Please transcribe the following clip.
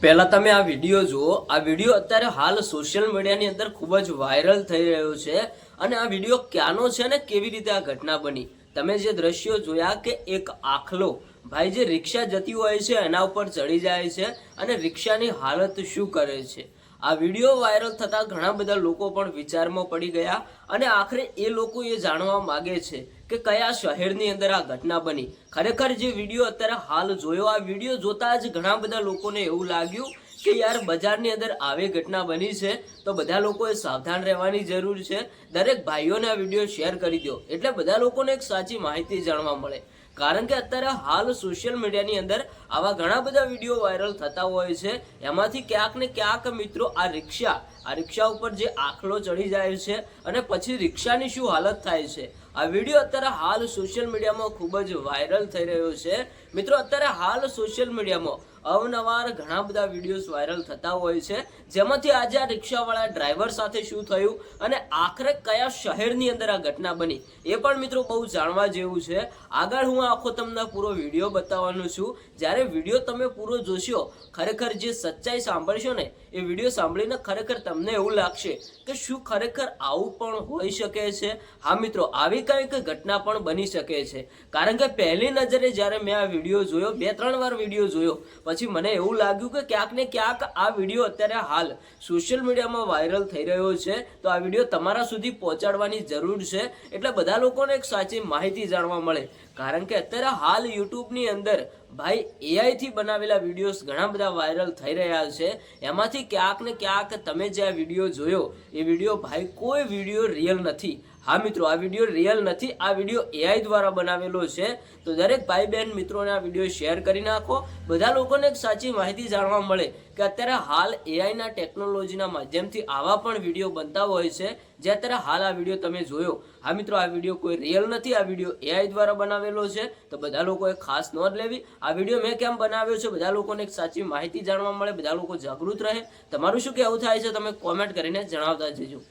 પહેલા તમે આ વિડીયો જુઓ। આ વિડીયો અત્યારે હાલ સોશિયલ મીડિયાની અંદર ખૂબ જ વાયરલ થઈ રહ્યો છે અને આ વિડીયો ક્યાંનો છે ને કેવી રીતે આ ઘટના બની। તમે જે દ્રશ્યો જોયા કે એક આખલો ભાઈ જે રિક્ષા જતી હોય છે એના ઉપર ચડી જાય છે અને રિક્ષાની હાલત શું કરે છે। આ વિડીયો વાયરલ થતા ઘણા બધા લોકો પણ વિચારમાં પડી ગયા અને આખરે એ લોકો એ જાણવા માંગે છે કે કયા શહેરની અંદર આ ઘટના બની। ખરેખર જે વિડીયો અત્યારે હાલ જોયો, આ વિડીયો જોતા જ ઘણા બધા લોકોને એવું લાગ્યું કે યાર બજારની અંદર આવી ઘટના બની છે તો બધા લોકોએ સાવધાન રહેવાની જરૂર છે। દરેક ભાઈઓને આ વિડીયો શેર કરી દો એટલે બધા લોકોને એક સાચી માહિતી જાણવા મળે। કારણ કે અત્યારે હાલ સોશિયલ મીડિયાની અંદર આવા ઘણા બધા વિડીયો વાયરલ થતા હોય છે। એમાંથી ક્યાંક ને ક્યાંક મિત્રો આ રિક્ષા ઉપર જે આખલો ચડી જાય છે અને પછી રિક્ષાની શું હાલત થાય છે, આ વિડીયો અત્યારે હાલ સોશિયલ મીડિયામાં ખૂબ જ વાયરલ થઈ રહ્યો છે। મિત્રો અત્યારે હાલ સોશિયલ મીડિયામાં અવનવાર ઘણા બધા વિડીયોઝ વાયરલ થતા હોય છે, જેમાંથી આજે આ રિક્ષાવાળા ડ્રાઈવર સાથે શું થયું અને આખરે કયા શહેરની અંદર આ ઘટના બની એ પણ મિત્રો બહુ જાણવા જેવું છે। આગળ હું આખો તમને પૂરો વિડીયો બતાવવાનો છું। જ્યારે વિડીયો તમે પૂરો જોશો, ખરેખર જે સચ્ચાઈ સાંભળશો ને એ વિડીયો સાંભળીને ખરેખર તમને એવું લાગશે કે શું ખરેખર આવું પણ હોઈ શકે છે। હા મિત્રો, આવી કંઈક ઘટના પણ બની શકે છે। કારણ કે પહેલી નજરે જ્યારે મેં આ વિડીયો જોયો, 2-3 વાર વિડીયો જોયો, પછી મને એવું લાગ્યું કે ક્યાંક ને ક્યાંક આ વિડીયો અત્યારે હાલ સોશિયલ મીડિયામાં વાયરલ થઈ રહ્યો છે તો આ વિડીયો તમારા સુધી પહોંચાડવાની જરૂર છે એટલે બધા લોકોને એક સાચી માહિતી જાણવા મળે। કારણ કે અત્યારે હાલ યુટ્યુબની અંદર ભાઈ AI થી બનાવેલા વિડીયોઝ ઘણા બધા વાયરલ થઈ રહ્યા છે। એમાંથી ક્યાંક ને ક્યાંક તમે જે આ વિડીયો જોયો એ વિડીયો ભાઈ કોઈ વિડીયો રિયલ નથી। હા મિત્રો, આ વિડીયો રિયલ નથી, આ વિડીયો AI દ્વારા બનાવેલો છે। તો દરેક ભાઈ બહેન મિત્રોને આ વિડીયો શેર કરી નાખો, બધા લોકોને એક સાચી માહિતી જાણવા મળે કે અત્યારે હાલ AI ના ટેકનોલોજીના માધ્યમથી આવા પણ વિડીયો બનતા હોય છે જે અત્યારે હાલ આ વિડીયો તમે જોયો। હા મિત્રો, આ વિડીયો કોઈ રિયલ નથી, આ વિડીયો AI દ્વારા બનાવેલો છે તો બધા લોકોએ ખાસ નોંધ લેવી। આ વિડીયો મેં કેમ બનાવ્યો છે, બધા લોકોને એક સાચી માહિતી જાણવા મળે, બધા લોકો જાગૃત રહે। તમારું શું કહેવું થાય છે તમે કોમેન્ટ કરીને જણાવતા જજો।